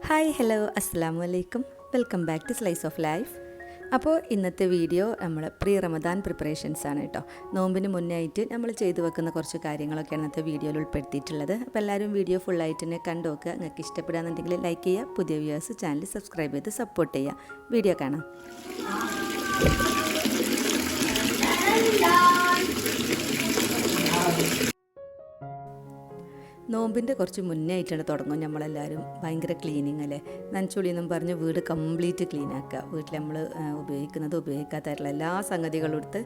Hi hello അസ്സലാമു അലൈക്കും welcome back to slice of life. അപ്പോൾ ഇന്നത്തെ വീഡിയോ നമ്മൾ പ്രീ റമദാൻ പ്രിപ്പറേഷൻസ് ആണ് കേട്ടോ. നോമ്പിന് മുന്നായിട്ട് നമ്മൾ ചെയ്തു വെക്കുന്ന കുറച്ച് കാര്യങ്ങളൊക്കെയാണ് ഇന്നത്തെ വീഡിയോയിൽ ഉൾപ്പെടുത്തിയിട്ടുള്ളത്. അപ്പോൾ എല്ലാവരും വീഡിയോ ഫുള്ളായിട്ട് തന്നെ കണ്ടു നോക്കുക. നിങ്ങൾക്ക് ഇഷ്ടപ്പെടാന്നുണ്ടെങ്കിൽ ലൈക്ക് ചെയ്യുക, പുതിയ വ്യൂവേഴ്സ് ചാനൽ സബ്സ്ക്രൈബ് ചെയ്ത് സപ്പോർട്ട് ചെയ്യുക. വീഡിയോ കാണാം. നോമ്പിൻ്റെ കുറച്ച് മുന്നേ ആയിട്ടാണ് തുടങ്ങും നമ്മളെല്ലാവരും. ഭയങ്കര ക്ലീനിങ് അല്ലേ, നനച്ചുളി എന്നും പറഞ്ഞ് വീട് കംപ്ലീറ്റ് ക്ലീൻ ആക്കുക. വീട്ടിൽ നമ്മൾ ഉപയോഗിക്കാത്തതായിട്ടുള്ള എല്ലാ സംഗതികളും എടുത്ത്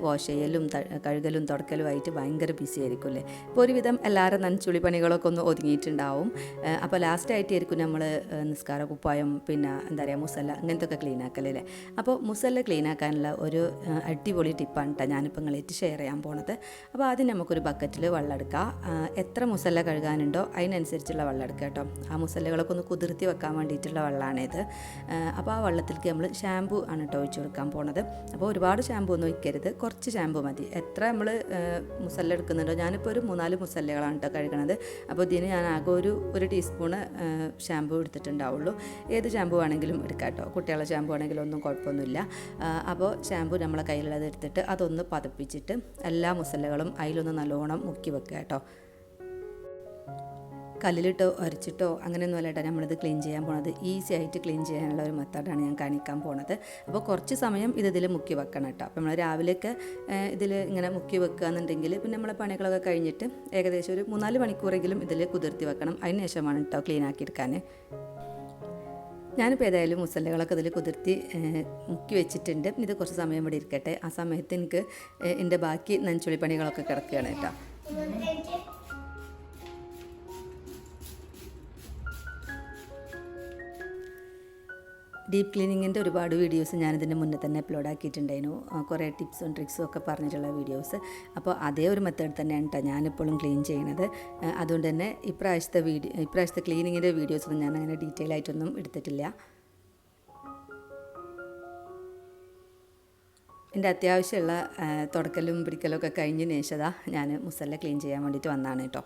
വാഷ് ചെയ്യലും കഴുകലും തുടക്കലുമായിട്ട് ഭയങ്കര ബിസി ആയിരിക്കും അല്ലേ. ഇപ്പോൾ ഒരുവിധം എല്ലാവരും നനച്ചുളി പണികളൊക്കെ ഒന്ന് ഒതുങ്ങിയിട്ടുണ്ടാവും. അപ്പോൾ ലാസ്റ്റായിട്ട് ആയിരിക്കും നമ്മൾ നിസ്കാര കുപ്പായം, പിന്നെ എന്താ പറയുക, മുസല്ല അങ്ങനത്തെ ഒക്കെ ക്ലീൻ ആക്കലല്ലേ. അപ്പോൾ മുസല്ല ക്ലീൻ ആക്കാനുള്ള ഒരു അടിപൊളി ടിപ്പാണ് കേട്ടോ ഞാനിപ്പോൾ നിങ്ങളായിട്ട് ഷെയർ ചെയ്യാൻ പോണത്. അപ്പോൾ ആദ്യം നമുക്കൊരു ബക്കറ്റിൽ വെള്ളം എടുക്കുക. എത്ര മുസല്ല കഴുകാനുണ്ടോ അതിനനുസരിച്ചുള്ള വെള്ളം എടുക്കുക കേട്ടോ. ആ മുസല്ലകളൊക്കെ ഒന്ന് കുതിർത്തി വെക്കാൻ വേണ്ടിയിട്ടുള്ള വെള്ളമാണിത്. അപ്പോൾ ആ വെള്ളത്തിലേക്ക് നമ്മൾ ഷാമ്പു ആണ് കേട്ടോ ഒഴിച്ച് കൊടുക്കാൻ പോണത്. അപ്പോൾ ഒരുപാട് ഷാമ്പു ഒന്നും ഒഴിക്കരുത്, കുറച്ച് ഷാമ്പു മതി. എത്ര നമ്മൾ മുസല്ല എടുക്കുന്നുണ്ടോ, ഞാനിപ്പോൾ ഒരു 3-4 മുസല്ലകളാണ് കേട്ടോ കഴുകണത്. അപ്പോൾ ഇതിന് ഞാൻ ആകെ ഒരു ടീസ്പൂണ് ഷാമ്പു എടുത്തിട്ടുണ്ടാവുള്ളൂ. ഏത് ഷാമ്പു ആണെങ്കിലും എടുക്കാം കേട്ടോ, കുട്ടികളുടെ ഷാമ്പു ആണെങ്കിലും ഒന്നും കുഴപ്പമൊന്നുമില്ല. അപ്പോൾ ഷാമ്പു നമ്മളെ കയ്യിലുള്ളത് എടുത്തിട്ട് അതൊന്ന് പതപ്പിച്ചിട്ട് എല്ലാ മുസല്ലകളും അതിലൊന്ന് നല്ലോണം മുക്കി വെക്കുക കേട്ടോ. കല്ലിലിട്ടോ അരച്ചിട്ടോ അങ്ങനെയൊന്നും അല്ല കേട്ടോ നമ്മളിത് ക്ലീൻ ചെയ്യാൻ പോണത്. ഈസി ആയിട്ട് ക്ലീൻ ചെയ്യാനുള്ള ഒരു മെത്തേഡാണ് ഞാൻ കാണിക്കാൻ പോണത്. അപ്പോൾ കുറച്ച് സമയം ഇതിൽ മുക്കി വെക്കണം കേട്ടോ. അപ്പോൾ നമ്മൾ രാവിലെയൊക്കെ ഇതിൽ ഇങ്ങനെ മുക്കി വെക്കുക എന്നുണ്ടെങ്കിൽ പിന്നെ നമ്മളെ പണികളൊക്കെ കഴിഞ്ഞിട്ട് ഏകദേശം ഒരു 3-4 മണിക്കൂറെങ്കിലും ഇതിൽ കുതിർത്തി വെക്കണം. അതിന് ശേഷമാണ് കേട്ടോ ക്ലീൻ ആക്കിയെടുക്കാൻ. ഞാനിപ്പോൾ ഏതായാലും മുസല്ലകളൊക്കെ ഇതിൽ കുതിർത്തി മുക്കി വെച്ചിട്ടുണ്ട്. ഇത് കുറച്ച് സമയം ഇവിടെ ഇരിക്കട്ടെ. ആ സമയത്ത് എനിക്ക് എൻ്റെ ബാക്കി നനച്ചുളി പണികളൊക്കെ കിടക്കുകയാണ് കേട്ടോ. ഡീപ്പ് ക്ലീനിങ്ങിൻ്റെ ഒരുപാട് വീഡിയോസ് ഞാനിതിൻ്റെ മുന്നേ തന്നെ അപ്ലോഡ് ആക്കിയിട്ടുണ്ടായിരുന്നു. കുറേ ടിപ്സും ട്രിക്സും ഒക്കെ പറഞ്ഞിട്ടുള്ള വീഡിയോസ്. അപ്പോൾ അതേ ഒരു മെത്തേഡ് തന്നെയാണ് കേട്ടോ ഞാനിപ്പോഴും ക്ലീൻ ചെയ്യണത്. അതുകൊണ്ട് തന്നെ ഇപ്രാവശ്യത്തെ ക്ലീനിങ്ങിൻ്റെ വീഡിയോസൊന്നും ഞാൻ അങ്ങനെ ഡീറ്റെയിൽ ആയിട്ടൊന്നും എടുത്തിട്ടില്ല. എൻ്റെ അത്യാവശ്യമുള്ള തുടക്കലും പിടിക്കലൊക്കെ കഴിഞ്ഞതിന് ശേഷം ഞാൻ മുസല്ല ക്ലീൻ ചെയ്യാൻ വേണ്ടിയിട്ട് വന്നതാണ് കേട്ടോ.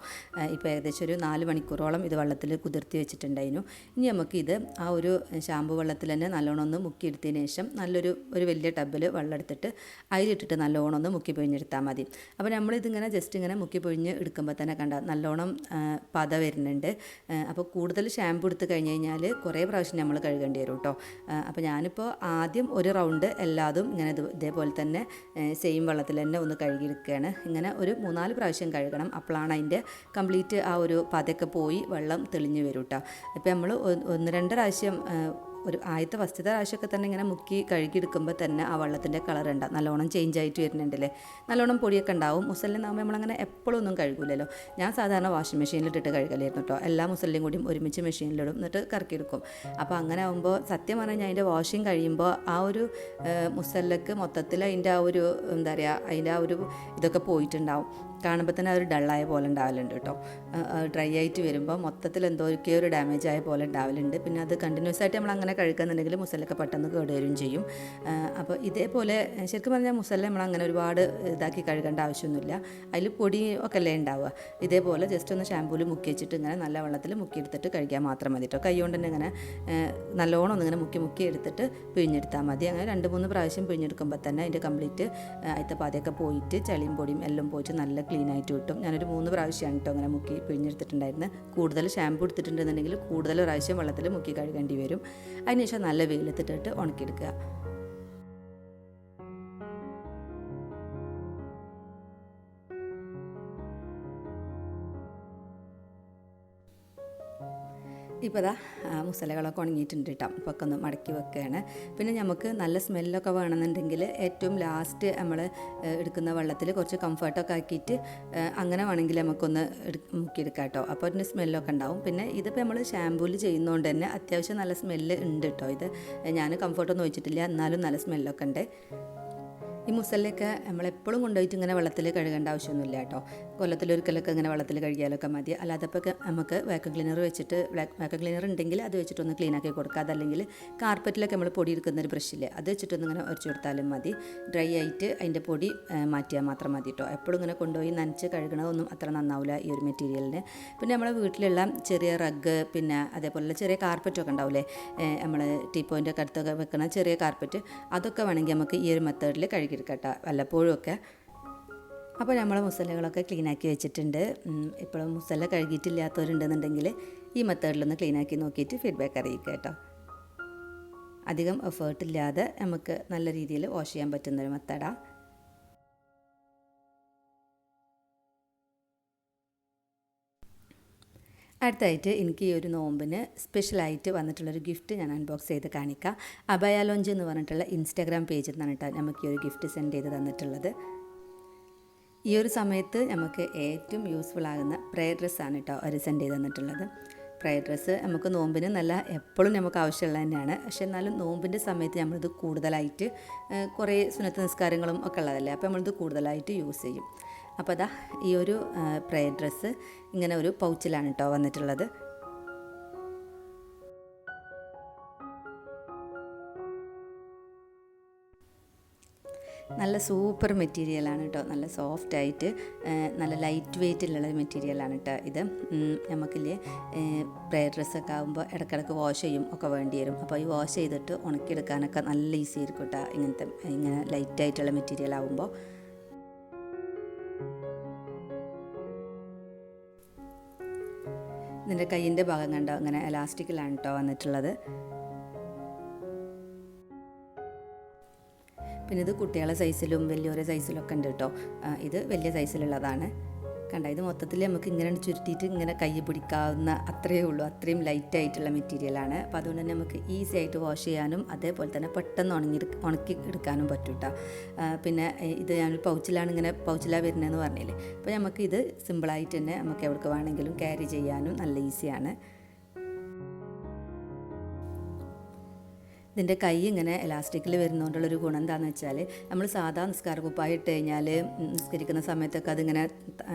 ഇപ്പോൾ ഏകദേശം ഒരു 4 മണിക്കൂറോളം ഇത് വെള്ളത്തിൽ കുതിർത്തി വെച്ചിട്ടുണ്ടായിരുന്നു. ഇനി നമുക്കിത് ആ ഒരു ഷാമ്പു വെള്ളത്തിൽ തന്നെ നല്ലോണം ഒന്ന് മുക്കിയെടുത്തതിന് ശേഷം ഒരു വലിയ ടബിൽ വെള്ളം എടുത്തിട്ട് അതിലിട്ടിട്ട് നല്ലോണം ഒന്ന് മുക്കി പൊഴിഞ്ഞെടുത്താൽ മതി. അപ്പോൾ നമ്മളിതിങ്ങനെ ജസ്റ്റ് ഇങ്ങനെ മുക്കി പൊഴിഞ്ഞ് എടുക്കുമ്പോൾ തന്നെ കണ്ട നല്ലോണം പത വരുന്നുണ്ട്. അപ്പോൾ കൂടുതൽ ഷാമ്പു എടുത്ത് കഴിഞ്ഞ് കഴിഞ്ഞാൽ കുറേ പ്രാവശ്യം നമ്മൾ കഴുകേണ്ടി വരും കേട്ടോ. അപ്പോൾ ഞാനിപ്പോൾ ആദ്യം ഒരു റൗണ്ട് എല്ലാതും ഇങ്ങനെ ഇതേപോലെ തന്നെ സെയിം വെള്ളത്തിൽ തന്നെ ഒന്ന് കഴുകിയെടുക്കുകയാണ്. ഇങ്ങനെ ഒരു 3-4 പ്രാവശ്യം കഴുകണം. അപ്പോഴാണ് അതിൻ്റെ കംപ്ലീറ്റ് ആ ഒരു പതയൊക്കെ പോയി വെള്ളം തെളിഞ്ഞ് വരും കേട്ടോ. ഇപ്പോൾ നമ്മൾ 1-2 പ്രാവശ്യം ഫസ്റ്റത്തെ പ്രാവശ്യമൊക്കെ തന്നെ ഇങ്ങനെ മുക്കി കഴുകിയെടുക്കുമ്പോൾ തന്നെ ആ വെള്ളത്തിൻ്റെ കളർ ഉണ്ടാവും, നല്ലോണം ചേഞ്ച് ആയിട്ട് വരുന്നുണ്ടല്ലേ. നല്ലോണം പൊടിയൊക്കെ ഉണ്ടാവും. മുസല്ലിനാകുമ്പോൾ നമ്മളങ്ങനെ എപ്പോഴും ഒന്നും കഴുകില്ലല്ലോ. ഞാൻ സാധാരണ വാഷിംഗ് മെഷീനിലിട്ടിട്ട് കഴുകലായിരുന്നു കേട്ടോ. എല്ലാ മുസല്ലിയും കൂടിയും ഒരുമിച്ച് മെഷീനിലിടും, എന്നിട്ട് കറക്കിയെടുക്കും. അപ്പോൾ അങ്ങനെ ആകുമ്പോൾ സത്യം പറഞ്ഞാൽ അതിൻ്റെ വാഷിങ് കഴിയുമ്പോൾ ആ ഒരു മുസല്ലക്ക് മൊത്തത്തിൽ അതിൻ്റെ ആ ഒരു എന്താ പറയുക, അതിൻ്റെ ആ ഒരു ഇതൊക്കെ പോയിട്ടുണ്ടാവും. കാണുമ്പോൾ തന്നെ ഒരു ഡള്ളായ പോലെ ഉണ്ടാവലുണ്ട് കേട്ടോ. ഡ്രൈ ആയിട്ട് വരുമ്പോൾ മൊത്തത്തിൽ എന്തൊക്കെയോ ഒരു ഡാമേജ് ആയ പോലെ ഉണ്ടാവലുണ്ട്. പിന്നെ അത് കണ്ടിന്യൂസ് ആയിട്ട് നമ്മൾ അങ്ങനെ കഴിക്കുന്നുണ്ടെങ്കിൽ മുസല്ലൊക്കെ പെട്ടെന്ന് കേടുവരും ചെയ്യും. അപ്പോൾ ഇതേപോലെ ശരിക്കും പറഞ്ഞാൽ മുസല്ല നമ്മളങ്ങനെ ഒരുപാട് ഇതാക്കി കഴുകേണ്ട ആവശ്യമൊന്നുമില്ല. അതിൽ പൊടി ഒക്കെ അല്ലേ ഉണ്ടാവുക. ഇതേപോലെ ജസ്റ്റ് ഒന്ന് ഷാമ്പൂവിൽ മുക്കി വെച്ചിട്ട് ഇങ്ങനെ നല്ല വെള്ളത്തിൽ മുക്കിയെടുത്തിട്ട് കഴിക്കാൻ മാത്രം മതി കേട്ടോ. കൈ കൊണ്ട് തന്നെ ഇങ്ങനെ നല്ലോണം ഒന്നിങ്ങനെ മുക്കി എടുത്തിട്ട് പിഴിഞ്ഞെടുത്താൽ മതി. അങ്ങനെ 2-3 പ്രാവശ്യം പിഴിഞ്ഞെടുക്കുമ്പോൾ തന്നെ അതിൻ്റെ കംപ്ലീറ്റ് അതിൻ്റെ പാതയൊക്കെ പോയിട്ട് ചളിയും പൊടിയും എല്ലാം പോയിട്ട് നല്ല ക്ലീൻ ആയിട്ട് കിട്ടും. ഞാനൊരു 3 പ്രാവശ്യമാണ് കേട്ടോ അങ്ങനെ മുക്കി പിഴിഞ്ഞെടുത്തിട്ടുണ്ടായിരുന്നു. കൂടുതൽ ഷാമ്പു എടുത്തിട്ടുണ്ടെന്നുണ്ടെങ്കിൽ കൂടുതൽ പ്രാവശ്യം വെള്ളത്തിൽ മുക്കി കഴുകേണ്ടി വരും. അതിനുശേഷം നല്ല വെയിലത്തിട്ടിട്ട് ഉണക്കിയെടുക്കുക. ഇപ്പോൾ ഇതാ മുസലകളൊക്കെ ഉണങ്ങിയിട്ടുണ്ട് കേട്ടോ. ഇപ്പോൾ ഒക്കെ ഒന്ന് മടക്കി വെക്കുകയാണ്. പിന്നെ നമുക്ക് നല്ല സ്മെല്ലൊക്കെ വേണമെന്നുണ്ടെങ്കിൽ ഏറ്റവും ലാസ്റ്റ് നമ്മൾ എടുക്കുന്ന വെള്ളത്തിൽ കുറച്ച് കംഫർട്ടൊക്കെ ആക്കിയിട്ട് അങ്ങനെ വേണമെങ്കിൽ നമുക്കൊന്ന് മുക്കിയെടുക്കാം കേട്ടോ. അപ്പോൾ അതിൻ്റെ സ്മെല്ലൊക്കെ ഉണ്ടാവും. പിന്നെ ഇതിപ്പോൾ നമ്മൾ ഷാമ്പൂവിൽ ചെയ്യുന്നതുകൊണ്ട് തന്നെ അത്യാവശ്യം നല്ല സ്മെല്ല് ഉണ്ട് കേട്ടോ. ഇത് ഞാൻ കംഫർട്ടൊന്നും ഒഴിച്ചിട്ടില്ല, എന്നാലും നല്ല സ്മെല്ലൊക്കെ ഉണ്ട്. ഈ മുസല്ലയൊക്കെ നമ്മളെപ്പോഴും കൊണ്ടുപോയിട്ട് ഇങ്ങനെ വെള്ളത്തിൽ കഴുകേണ്ട ആവശ്യമൊന്നുമില്ല കേട്ടോ. കൊല്ലത്തിലൊരിക്കലൊക്കെ ഇങ്ങനെ വെള്ളത്തിൽ കഴുകിയാലൊക്കെ മതി. അല്ലാതെ ഇപ്പോൾ നമുക്ക് വാക്വം ക്ലീനർ വെച്ചിട്ട് വാക്വം ക്ലീനർ ഉണ്ടെങ്കിൽ അത് വെച്ചിട്ടൊന്ന് ക്ലീനാക്കി കൊടുക്കുക. അതല്ലെങ്കിൽ കാർപ്പറ്റിലൊക്കെ നമ്മൾ പൊടി എടുക്കുന്നൊരു ബ്രഷില്ലേ അത് വെച്ചിട്ടൊന്ന് ഇങ്ങനെ ഉരച്ച് കൊടുത്താലും മതി. ഡ്രൈ ആയിട്ട് അതിൻ്റെ പൊടി മാറ്റിയാൽ മാത്രം മതി കേട്ടോ. എപ്പോഴും ഇങ്ങനെ കൊണ്ടുപോയി നനച്ച് കഴുകണതൊന്നും അത്ര നന്നാവില്ല ഈ ഒരു മെറ്റീരിയലിന്. പിന്നെ നമ്മളെ വീട്ടിലുള്ള ചെറിയ റഗ്, പിന്നെ അതേപോലെ ചെറിയ കാർപ്പറ്റൊക്കെ ഉണ്ടാവില്ലേ, നമ്മൾ ടീ പോയിൻ്റ് ഒക്കെ അടുത്തൊക്കെ വെക്കുന്ന ചെറിയ കാർപ്പറ്റ്, അതൊക്കെ വേണമെങ്കിൽ നമുക്ക് ഈ ഒരു മെത്തേഡിൽ കഴുകിയെടുക്കട്ടോ വല്ലപ്പോഴും ഒക്കെ. അപ്പോൾ നമ്മൾ മുസല്ലകളൊക്കെ ക്ലീനാക്കി വെച്ചിട്ടുണ്ട്. ഇപ്പോഴും മുസല്ല കഴുകിയിട്ടില്ലാത്തവരുണ്ടെന്നുണ്ടെങ്കിൽ ഈ മെത്തേഡിലൊന്ന് ക്ലീനാക്കി നോക്കിയിട്ട് ഫീഡ്ബാക്ക് അറിയിക്കുക കേട്ടോ. അധികം എഫേർട്ടില്ലാതെ നമുക്ക് നല്ല രീതിയിൽ വാഷ് ചെയ്യാൻ പറ്റുന്നൊരു മെത്തേഡാണ്. അടുത്തായിട്ട് എനിക്ക് ഈ ഒരു നോമ്പിന് സ്പെഷ്യലായിട്ട് വന്നിട്ടുള്ളൊരു ഗിഫ്റ്റ് ഞാൻ അൺബോക്സ് ചെയ്ത് കാണിക്കാം. അബയ ലോഞ്ച് എന്ന് പറഞ്ഞിട്ടുള്ള ഇൻസ്റ്റാഗ്രാം പേജിൽ നിന്നാണ് കേട്ടോ നമുക്ക് ഈ ഒരു ഗിഫ്റ്റ് സെൻഡ് ചെയ്ത് തന്നിട്ടുള്ളത്. ഈ ഒരു സമയത്ത് നമുക്ക് ഏറ്റവും യൂസ്ഫുൾ ആകുന്ന പ്രയർ ഡ്രസ്സാണ് കേട്ടോ അവർ സെൻഡ് ചെയ്ത് തന്നിട്ടുള്ളത്. പ്രയർ ഡ്രസ്സ് നമുക്ക് നോമ്പിന് നല്ല എപ്പോഴും നമുക്ക് ആവശ്യമുള്ള തന്നെയാണ്. പക്ഷേ എന്നാലും നോമ്പിൻ്റെ സമയത്ത് നമ്മളിത് കൂടുതലായിട്ട് കുറേ സുന്നത്ത് നിസ്കാരങ്ങളും ഒക്കെ ഉള്ളതല്ലേ, അപ്പോൾ നമ്മളിത് കൂടുതലായിട്ട് യൂസ് ചെയ്യും. അപ്പോൾ അതാ ഈ ഒരു പ്രയർ ഡ്രസ്സ് ഇങ്ങനെ ഒരു പൗച്ചിലാണ് കേട്ടോ വന്നിട്ടുള്ളത്. നല്ല സൂപ്പർ മെറ്റീരിയലാണ് കേട്ടോ. നല്ല സോഫ്റ്റായിട്ട് നല്ല ലൈറ്റ് വെയ്റ്റിലുള്ള മെറ്റീരിയലാണ് കേട്ടോ ഇത്. നമുക്കില്ലേ പ്രയർ ഡ്രസ്സൊക്കെ ആകുമ്പോൾ ഇടയ്ക്കിടയ്ക്ക് വാഷ് ചെയ്യും ഒക്കെ വേണ്ടി വരും. അപ്പോൾ ഈ വാഷ് ചെയ്തിട്ട് ഉണക്കിയെടുക്കാനൊക്കെ നല്ല ഈസി ആയിരിക്കും കേട്ടോ ഇങ്ങനെ ലൈറ്റായിട്ടുള്ള മെറ്റീരിയൽ ആകുമ്പോൾ. ഇതിൻ്റെ കയ്യിൻ്റെ ഭാഗം കണ്ടോ ഇങ്ങനെ എലാസ്റ്റിക്കിലാണ് കേട്ടോ വന്നിട്ടുള്ളത്. പിന്നെ ഇത് കുട്ടികളുടെ സൈസിലും വലിയൊരു സൈസിലും ഒക്കെ ഉണ്ട് കേട്ടോ. ഇത് വലിയ സൈസിലുള്ളതാണ്. കണ്ട, ഇത് മൊത്തത്തിൽ നമുക്ക് ഇങ്ങനെ ചുരുട്ടിയിട്ട് ഇങ്ങനെ കൈ പിടിക്കാവുന്ന അത്രയേ ഉള്ളൂ. അത്രയും ലൈറ്റായിട്ടുള്ള മെറ്റീരിയലാണ്. അപ്പോൾ അതുകൊണ്ട് തന്നെ നമുക്ക് ഈസി ആയിട്ട് വാഷ് ചെയ്യാനും അതേപോലെ തന്നെ പെട്ടെന്ന് ഉണക്കി എടുക്കാനും പറ്റും കേട്ടോ. പിന്നെ ഇത് ഞാൻ പൗച്ചിലാണ് വരുന്നതെന്ന് പറഞ്ഞില്ലേ. അപ്പോൾ നമുക്കിത് സിമ്പിളായിട്ട് തന്നെ നമുക്ക് എവിടേക്ക് വേണമെങ്കിലും ക്യാരി ചെയ്യാനും നല്ല ഈസിയാണ്. ഇതിൻ്റെ കൈ ഇങ്ങനെ എലാസ്റ്റിക്കിൽ വരുന്നതുകൊണ്ടുള്ളൊരു ഗുണം എന്താണെന്ന് വെച്ചാൽ നമ്മൾ സാധാ നിസ്കാര കുപ്പായ ഇട്ട് കഴിഞ്ഞാൽ നിസ്കരിക്കുന്ന സമയത്തൊക്കെ അതിങ്ങനെ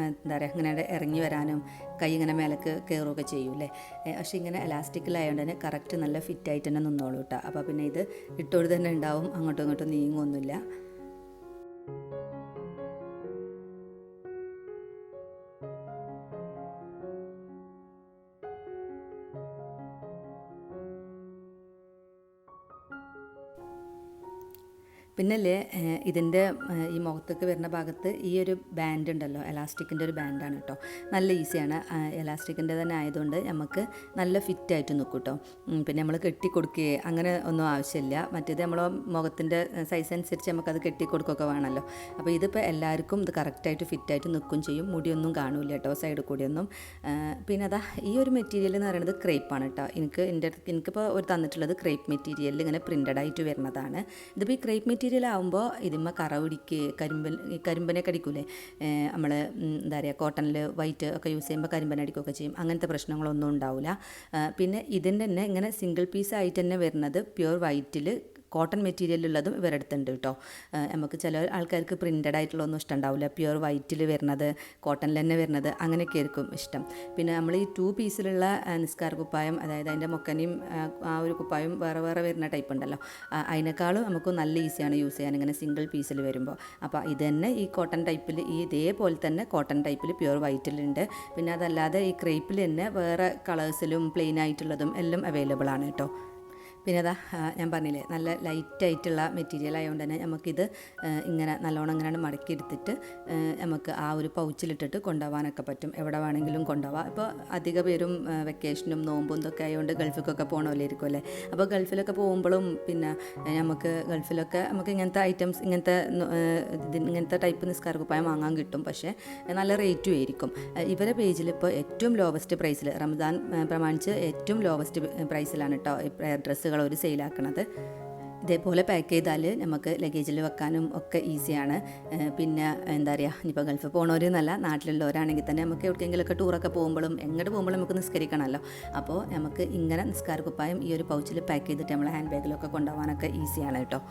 എന്താ പറയുക ഇങ്ങനെ ഇറങ്ങി വരാനും കൈ ഇങ്ങനെ മേലേക്ക് കയറുകയൊക്കെ ചെയ്യൂലേ. പക്ഷേ ഇങ്ങനെ എലാസ്റ്റിക്കിലായതുകൊണ്ട് തന്നെ കറക്റ്റ് നല്ല ഫിറ്റായിട്ട് തന്നെ നിന്നോളൂ കേട്ടോ. അപ്പോൾ പിന്നെ ഇത് ഇട്ടോട് തന്നെ ഉണ്ടാവും, അങ്ങോട്ടും ഇങ്ങോട്ടും നീങ്ങുമൊന്നുമില്ല. പിന്നല്ലേ ഇതിൻ്റെ ഈ മുഖത്തേക്ക് വരുന്ന ഭാഗത്ത് ഈ ഒരു ബാൻഡ് ഉണ്ടല്ലോ, എലാസ്റ്റിക്കിൻ്റെ ഒരു ബാൻഡാണ് കേട്ടോ. നല്ല ഈസിയാണ്. എലാസ്റ്റിക്കിൻ്റെ തന്നെ ആയതുകൊണ്ട് നമുക്ക് നല്ല ഫിറ്റായിട്ട് നിൽക്കും കേട്ടോ. പിന്നെ നമ്മൾ കെട്ടിക്കൊടുക്കുകയോ അങ്ങനെ ഒന്നും ആവശ്യമില്ല. മറ്റേത് നമ്മൾ മുഖത്തിൻ്റെ സൈസ് അനുസരിച്ച് നമുക്കത് കെട്ടിക്കൊടുക്കുകയൊക്കെ വേണമല്ലോ. അപ്പോൾ ഇതിപ്പോൾ എല്ലാവർക്കും ഇത് കറക്റ്റായിട്ട് ഫിറ്റായിട്ട് നിൽക്കും ചെയ്യും. മുടിയൊന്നും കാണില്ല കേട്ടോ സൈഡിൽ കൂടിയൊന്നും. പിന്നെ അതാ ഈ ഒരു മെറ്റീരിയൽ എന്ന് പറയുന്നത് ക്രേപ്പാണ് കേട്ടോ. എനിക്കിപ്പോൾ ഒരു തന്നിട്ടുള്ളത് ക്രേപ്പ് മെറ്റീരിയലിൽ ഇങ്ങനെ പ്രിൻ്റഡ് ആയിട്ട് വരുന്നതാണ്. ഇതിപ്പോൾ ഈ ക്രേപ്പ് മെറ്റീരിയൽ ആകുമ്പോൾ ഇതിന്മേൽ കറ പിടിക്കുക, കരിമ്പനൊക്കെ അടിക്കൂലേ നമ്മൾ എന്താ പറയുക, കോട്ടണിൽ വൈറ്റ് ഒക്കെ യൂസ് ചെയ്യുമ്പോൾ കരിമ്പന അടിക്കുകയൊക്കെ ചെയ്യും. അങ്ങനത്തെ പ്രശ്നങ്ങളൊന്നും ഉണ്ടാവില്ല. പിന്നെ ഇതിൻ്റെ തന്നെ ഇങ്ങനെ സിംഗിൾ പീസായിട്ട് തന്നെ വരുന്നത് പ്യുവർ വൈറ്റിൽ കോട്ടൺ മെറ്റീരിയലുള്ളതും ഇവരെടുത്തുണ്ട് കേട്ടോ. നമുക്ക് ചില ആൾക്കാർക്ക് പ്രിൻ്റഡ് ആയിട്ടുള്ളതൊന്നും ഇഷ്ടമുണ്ടാവില്ല. പ്യുവർ വൈറ്റിൽ വരുന്നത്, കോട്ടണിൽ തന്നെ വരുന്നത് അങ്ങനെയൊക്കെ ആയിരിക്കും ഇഷ്ടം. പിന്നെ നമ്മൾ ഈ 2 പീസിലുള്ള നിസ്കാര കുപ്പായം, അതായത് അതിൻ്റെ മൊക്കനെയും ആ ഒരു കുപ്പായം വേറെ വേറെ വരുന്ന ടൈപ്പ് ഉണ്ടല്ലോ, അതിനേക്കാളും നമുക്ക് നല്ല ഈസിയാണ് യൂസ് ചെയ്യാൻ ഇങ്ങനെ സിംഗിൾ പീസിൽ വരുമ്പോൾ. അപ്പോൾ ഇത് തന്നെ ഈ കോട്ടൺ ടൈപ്പിൽ ഇതേപോലെ തന്നെ കോട്ടൺ ടൈപ്പിൽ പ്യുവർ വൈറ്റിലുണ്ട്. പിന്നെ അതല്ലാതെ ഈ ക്രേപ്പിൽ തന്നെ വേറെ കളേഴ്സിലും പ്ലെയിൻ ആയിട്ടുള്ളതും എല്ലാം അവൈലബിൾ ആണ് കേട്ടോ. പിന്നെ അതാ ഞാൻ പറഞ്ഞില്ലേ നല്ല ലൈറ്റായിട്ടുള്ള മെറ്റീരിയൽ ആയതുകൊണ്ട് തന്നെ നമുക്കിത് ഇങ്ങനെ നല്ലോണം ഇങ്ങനെ മടക്കിയെടുത്തിട്ട് നമുക്ക് ആ ഒരു പൗച്ചിലിട്ടിട്ട് കൊണ്ടുപോകാനൊക്കെ പറ്റും. എവിടെ വേണമെങ്കിലും കൊണ്ടുപോകാം. ഇപ്പോൾ അധിക പേരും വെക്കേഷനും നോമ്പും ഇതൊക്കെ ആയതുകൊണ്ട് ഗൾഫിലൊക്കെ പോകണമല്ലായിരിക്കും അല്ലേ. അപ്പോൾ ഗൾഫിലൊക്കെ പോകുമ്പോഴും പിന്നെ നമുക്ക് ഗൾഫിലൊക്കെ നമുക്ക് ഇങ്ങനത്തെ ഐറ്റംസ് ഇങ്ങനത്തെ ടൈപ്പ് നിസ്കാര കുപ്പായം വാങ്ങാൻ കിട്ടും. പക്ഷേ നല്ല റേറ്റും ആയിരിക്കും. ഇവരെ പേജിൽ ഇപ്പോൾ ഏറ്റവും ലോവസ്റ്റ് പ്രൈസിൽ, റമദാൻ പ്രമാണിച്ച് ഏറ്റവും ലോവസ്റ്റ് പ്രൈസിലാണ് കേട്ടോ ഈ പ്രയർ ഡ്രസ്സുകൾ ഒരു സെയിലാക്കണത്. ഇതേപോലെ പാക്ക് ചെയ്താൽ നമുക്ക് ലഗേജിൽ വെക്കാനും ഒക്കെ ഈസിയാണ്. പിന്നെ എന്താ പറയുക, ഇനിയിപ്പോൾ ഗൾഫിൽ പോകണവരെന്നല്ല, നാട്ടിലുള്ളവരാണെങ്കിൽ തന്നെ നമുക്ക് എവിടെയെങ്കിലുമൊക്കെ ടൂറൊക്കെ പോകുമ്പോഴും എങ്ങോട്ട് പോകുമ്പോഴും നമുക്ക് നിസ്കരിക്കണമല്ലോ. അപ്പോൾ നമുക്ക് ഇങ്ങനെ നിസ്കാര കുപ്പായം ഈ ഒരു പൗച്ചിൽ പാക്ക് ചെയ്തിട്ട് നമ്മൾ ഹാൻഡ് ബാഗിലൊക്കെ കൊണ്ടുപോകാനൊക്കെ ഈസിയാണ് കേട്ടോ.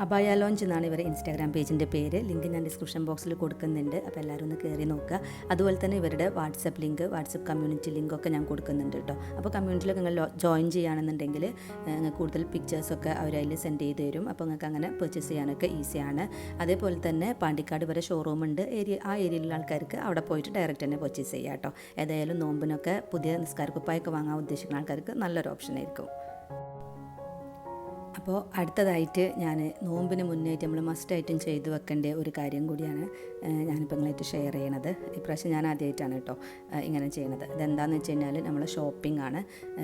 അബായ ലോഞ്ച് എന്നാണ് ഇവരെ ഇൻസ്റ്റാഗ്രാം പേജിൻ്റെ പേര്. ലിങ്ക് ഞാൻ ഡിസ്ക്രിപ്ഷൻ ബോക്സിൽ കൊടുക്കുന്നുണ്ട്. അപ്പോൾ എല്ലാവരും ഒന്ന് കയറി നോക്കുക. അതുപോലെ തന്നെ ഇവരുടെ വാട്സപ്പ് ലിങ്ക്, വാട്സപ്പ് കമ്മ്യൂണിറ്റി ലിങ്കൊക്കെ ഞാൻ കൊടുക്കുന്നുണ്ട് കേട്ടോ. അപ്പോൾ കമ്മ്യൂണിറ്റിയിലൊക്കെ നിങ്ങൾ ജോയിൻ ചെയ്യുകയാണെന്നുണ്ടെങ്കിൽ നിങ്ങൾക്ക് കൂടുതൽ പിക്ചേഴ്സൊക്കെ അവർ അതിൽ സെൻഡ് ചെയ്ത് തരും. അപ്പോൾ നിങ്ങൾക്ക് അങ്ങനെ പർച്ചേസ് ചെയ്യാനൊക്കെ ഈസിയാണ്. അതേപോലെ തന്നെ പാണ്ടിക്കാട് വരെ ഷോറൂമുണ്ട്. ആ ഏരിയയിലുള്ള ആൾക്കാർക്ക് അവിടെ പോയിട്ട് ഡയറക്റ്റ് തന്നെ പർച്ചേസ് ചെയ്യാം കേട്ടോ. ഏതായാലും നോമ്പിനൊക്കെ പുതിയ നിസ്കാരക്കുപ്പായൊക്കെ വാങ്ങാൻ ഉദ്ദേശിക്കുന്ന ആൾക്കാർക്ക് നല്ലൊരു ഓപ്ഷനായിരിക്കും. അപ്പോൾ അടുത്തതായിട്ട് ഞാൻ നോമ്പിന് മുന്നേറ്റ് നമ്മൾ മസ്റ്റായിട്ടും ചെയ്തു വെക്കേണ്ട ഒരു കാര്യം കൂടിയാണ് ഞാനിപ്പോൾ നിങ്ങളായിട്ട് ഷെയർ ചെയ്യണത്. ഇപ്രാവശ്യം ഞാൻ ആദ്യമായിട്ടാണ് കേട്ടോ ഇങ്ങനെ ചെയ്യണത്. ഇതെന്താണെന്ന് വെച്ച് കഴിഞ്ഞാൽ നമ്മൾ ഷോപ്പിംഗ് ആണ്.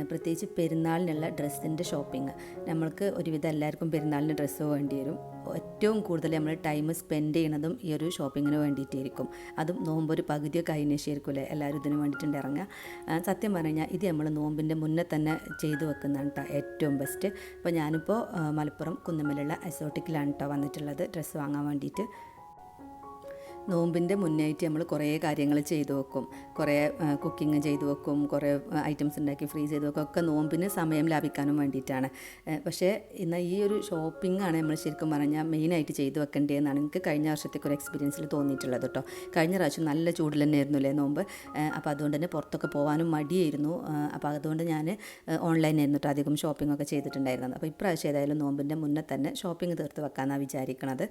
പ്രത്യേകിച്ച് പെരുന്നാളിനുള്ള ഡ്രസ്സിൻ്റെ ഷോപ്പിംഗ്. നമ്മൾക്ക് ഒരുവിധം എല്ലാവർക്കും പെരുന്നാളിന് ഡ്രസ്സ് വേണ്ടി വരും. ഏറ്റവും കൂടുതൽ നമ്മൾ ടൈം സ്പെൻഡ് ചെയ്യണതും ഈ ഒരു ഷോപ്പിങ്ങിന് വേണ്ടിയിട്ടായിരിക്കും. അതും നോമ്പൊരു പകുതിയൊക്കെ അതിന് ശരിക്കുമല്ലേ എല്ലാവരും ഇതിന് വേണ്ടിയിട്ടുണ്ട് ഇറങ്ങുക. സത്യം പറഞ്ഞു കഴിഞ്ഞാൽ ഇത് നമ്മൾ നോമ്പിൻ്റെ മുന്നേ തന്നെ ചെയ്തു വെക്കുന്നതാണ് കേട്ടോ ഏറ്റവും ബെസ്റ്റ്. അപ്പോൾ ഞാനിപ്പോൾ മലപ്പുറം കുന്നമ്മലുള്ള എസോട്ടിക്കിലാണ് കേട്ടോ വന്നിട്ടുള്ളത് ഡ്രസ്സ് വാങ്ങാൻ വേണ്ടിയിട്ട്. നോമ്പിൻ്റെ മുന്നായിട്ട് നമ്മൾ കുറേ കാര്യങ്ങൾ ചെയ്തു വെക്കും. കുറേ കുക്കിംഗ് ചെയ്തു വെക്കും, കുറേ ഐറ്റംസ് ഉണ്ടാക്കി ഫ്രീസ് ചെയ്ത് വെക്കും. ഒക്കെ നോമ്പിന് സമയം ലാഭിക്കാനും വേണ്ടിയിട്ടാണ്. പക്ഷേ ഇന്ന് ഈ ഒരു ഷോപ്പിംഗ് ആണ് നമ്മൾ ശരിക്കും പറഞ്ഞാൽ മെയിനായിട്ട് ചെയ്തു വെക്കേണ്ടതെന്നാണ് എനിക്ക് കഴിഞ്ഞ വർഷത്തേക്ക് ഒരു എക്സ്പീരിയൻസിൽ തോന്നിയിട്ടുള്ളത് കേട്ടോ. കഴിഞ്ഞ പ്രാവശ്യം നല്ല ചൂടിൽ തന്നെ ആയിരുന്നില്ലേ നോമ്പ്. അപ്പോൾ അതുകൊണ്ട് തന്നെ പുറത്തൊക്കെ പോകാനും മടിയായിരുന്നു. അപ്പോൾ അതുകൊണ്ട് ഞാൻ ഓൺലൈനായിരുന്നു കേട്ടോ അധികം ഷോപ്പിംഗ് ഒക്കെ ചെയ്തിട്ടുണ്ടായിരുന്നത്. അപ്പോൾ ഇപ്രാവശ്യം ഏതായാലും നോമ്പിൻ്റെ മുന്നേ തന്നെ ഷോപ്പിംഗ് തീർത്ത് വെക്കാമെന്നാണ് വിചാരിക്കണത്.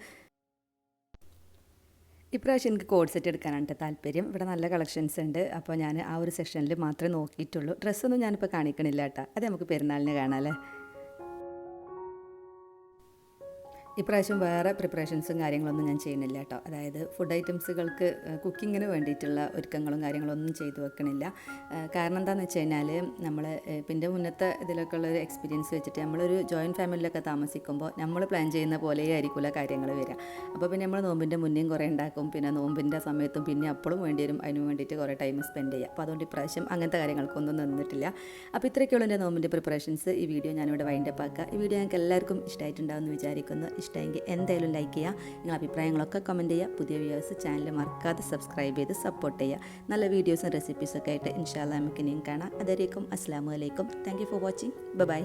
ഇപ്രാവശ്യം എനിക്ക് കോഡ് സെറ്റ് എടുക്കാനാണ് താല്പര്യം. ഇവിടെ നല്ല കളക്ഷൻസ് ഉണ്ട്. അപ്പോൾ ഞാൻ ആ ഒരു സെക്ഷനിൽ മാത്രമേ നോക്കിയിട്ടുള്ളൂ. ഡ്രസ്സൊന്നും ഞാനിപ്പോൾ കാണിക്കണില്ല കേട്ടോ. അത് നമുക്ക് പെരുന്നാളിന് കാണാം അല്ലേ. ഇപ്രാവശ്യം വേറെ പ്രിപ്പറേഷൻസും കാര്യങ്ങളൊന്നും ഞാൻ ചെയ്യുന്നില്ല കേട്ടോ. അതായത് ഫുഡ് ഐറ്റംസുകൾക്ക് കുക്കിങ്ങിന് വേണ്ടിയിട്ടുള്ള ഒരുക്കങ്ങളും കാര്യങ്ങളൊന്നും ചെയ്തു വെക്കണില്ല. കാരണം എന്താണെന്ന് വെച്ച് കഴിഞ്ഞാൽ നമ്മൾ പിന്നെ മുന്നത്തെ ഇതിലൊക്കെ ഉള്ളൊരു എക്സ്പീരിയൻസ് വെച്ചിട്ട് നമ്മളൊരു ജോയിൻറ്റ് ഫാമിലിയിലൊക്കെ താമസിക്കുമ്പോൾ നമ്മൾ പ്ലാൻ ചെയ്യുന്ന പോലെ ആയിരിക്കില്ല കാര്യങ്ങൾ വരിക. അപ്പോൾ പിന്നെ നമ്മൾ നോമ്പിൻ്റെ മുന്നേയും കുറേ ഉണ്ടാക്കും, പിന്നെ നോമ്പിൻ്റെ സമയത്തും പിന്നെ അപ്പോഴും വേണ്ടി വരും അതിന് വേണ്ടിയിട്ട് കുറേ ടൈം സ്പെൻഡ് ചെയ്യുക. അപ്പോൾ അതുകൊണ്ട് ഇപ്രാവശ്യം അങ്ങനത്തെ കാര്യങ്ങൾക്കൊന്നും നിന്നിട്ടില്ല. അപ്പോൾ ഇത്രയൊക്കെയുള്ള എൻ്റെ നോമ്പിൻ്റെ പ്രിപ്പറേഷൻസ്. ഈ വീഡിയോ ഞാനിവിടെ വൈൻഡപ്പ് ആക്കുക. ഈ വീഡിയോ ഞങ്ങൾക്ക് എല്ലാവർക്കും ഇഷ്ടമായിട്ടുണ്ടാവുമെന്ന് വിചാരിക്കുന്നു. ഇഷ്ടമെങ്കിൽ എന്തായാലും ലൈക്ക് ചെയ്യുക, നിങ്ങളുടെ അഭിപ്രായങ്ങളൊക്കെ കമൻറ്റ് ചെയ്യുക. പുതിയ വ്യൂവേഴ്സ് ചാനൽ മറക്കാതെ സബ്സ്ക്രൈബ് ചെയ്ത് സപ്പോർട്ട് ചെയ്യുക. നല്ല വീഡിയോസും റെസിപ്പീസൊക്കെ ആയിട്ട് ഇൻഷാ അല്ലാഹ് നമുക്ക് ഇനിയും കാണാം. അതുവരേക്കും അസ്സലാമു അലൈക്കും. Thank you for watching. By.